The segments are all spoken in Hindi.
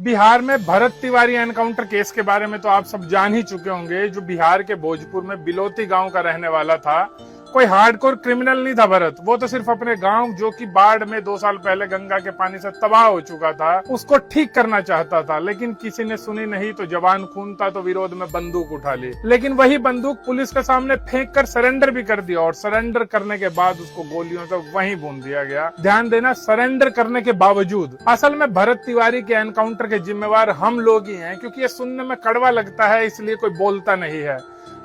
बिहार में भरत तिवारी एनकाउंटर केस के बारे में तो आप सब जान ही चुके होंगे। जो बिहार के भोजपुर में बिलोती गांव का रहने वाला था, कोई हार्डकोर क्रिमिनल नहीं था भरत। वो तो सिर्फ अपने गांव, जो कि बाढ़ में 2 साल पहले गंगा के पानी से तबाह हो चुका था, उसको ठीक करना चाहता था। लेकिन किसी ने सुनी नहीं तो जवान खून था तो विरोध में बंदूक उठा ली। लेकिन वही बंदूक पुलिस के सामने फेंक कर सरेंडर भी कर दिया, और सरेंडर करने के बाद उसको गोलियों से वहीं भून दिया गया। ध्यान देना, सरेंडर करने के बावजूद। असल में भरत तिवारी के एनकाउंटर के जिम्मेवार हम लोग ही हैं, क्योंकि ये सुनने में कड़वा लगता है इसलिए कोई बोलता नहीं है।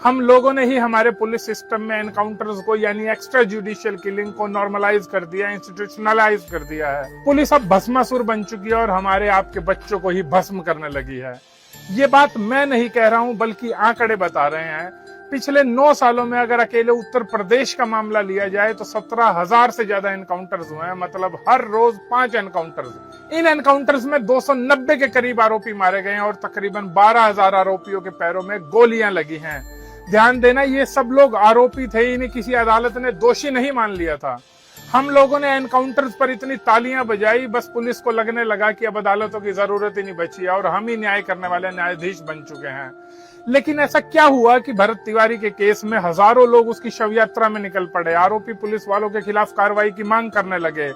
हम लोगों ने ही हमारे पुलिस सिस्टम में एनकाउंटर्स को, यानी एक्स्ट्रा जुडिशियल किलिंग को नॉर्मलाइज कर दिया, इंस्टीट्यूशनलाइज कर दिया है। पुलिस अब भस्मासुर बन चुकी है और हमारे आपके बच्चों को ही भस्म करने लगी है। ये बात मैं नहीं कह रहा हूं, बल्कि आंकड़े बता रहे हैं। पिछले 9 सालों में अगर अकेले उत्तर प्रदेश का मामला लिया जाए तो 17,000 से ज्यादा एनकाउंटर्स हुए हैं। मतलब हर रोज 5 एनकाउंटर्स। इन एनकाउंटर्स में 290 के करीब आरोपी मारे गए हैं और तकरीबन 12,000 आरोपियों के पैरों में गोलियां लगी हैं। ध्यान देना, ये सब लोग आरोपी थे, इन्हें किसी अदालत ने दोषी नहीं मान लिया था। हम लोगों ने एनकाउंटर्स पर इतनी तालियां बजाई, बस पुलिस को लगने लगा कि अब अदालतों की जरूरत ही नहीं बची है और हम ही न्याय करने वाले न्यायाधीश बन चुके हैं। लेकिन ऐसा क्या हुआ कि भरत तिवारी के केस में हजारों लोग उसकी शव यात्रा में निकल पड़े? आरोपी पुलिस वालों के खिलाफ कार्रवाई की मांग करने लगे।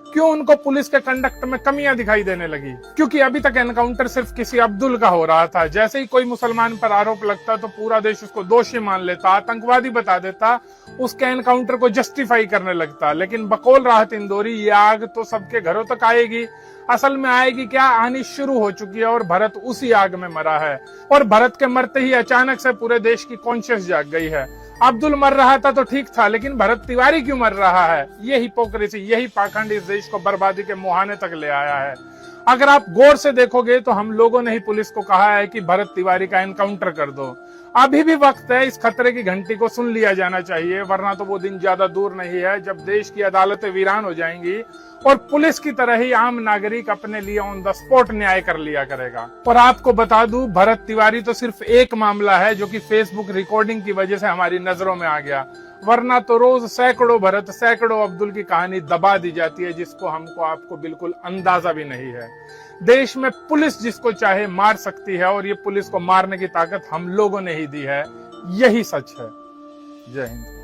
क्यों उनको पुलिस के कंडक्ट में कमियां दिखाई देने लगी? क्योंकि अभी तक एनकाउंटर सिर्फ किसी अब्दुल का हो रहा था। जैसे ही कोई मुसलमान पर आरोप लगता तो पूरा देश उसको दोषी मान लेता, आतंकवादी बता देता, उसके एनकाउंटर को जस्टिफाई करने लगता। लेकिन बकौल राहत इंदौरी, ये आग तो सबके घरों तक आएगी। असल में आएगी क्या, आनी शुरू हो चुकी है और भरत उसी आग में मरा है। और भरत के मरते ही अचानक से पूरे देश की कॉन्शियस जाग गई है। अब्दुल मर रहा था तो ठीक था, लेकिन भरत तिवारी क्यों मर रहा है? ये हिपोक्रेसी, यही पाखंड इस देश को बर्बादी के मुहाने तक ले आया है। अगर आप गौर से देखोगे तो हम लोगों ने ही पुलिस को कहा है कि भरत तिवारी का एनकाउंटर कर दो। अभी भी वक्त है, इस खतरे की घंटी को सुन लिया जाना चाहिए, वरना तो वो दिन ज्यादा दूर नहीं है जब देश की अदालतें वीरान हो जाएंगी और पुलिस की तरह ही आम नागरिक अपने लिए ऑन द स्पॉट न्याय कर लिया करेगा। और आपको बता दूं, भरत तिवारी तो सिर्फ एक मामला है जो कि फेसबुक रिकॉर्डिंग की वजह से हमारी नजरों में आ गया, वरना तो रोज सैकड़ों भरत, सैकड़ों अब्दुल की कहानी दबा दी जाती है, जिसको हमको आपको बिल्कुल अंदाजा भी नहीं है। देश में पुलिस जिसको चाहे मार सकती है और ये पुलिस को मारने की ताकत हम लोगों ने ही दी है। यही सच है। जय हिंद।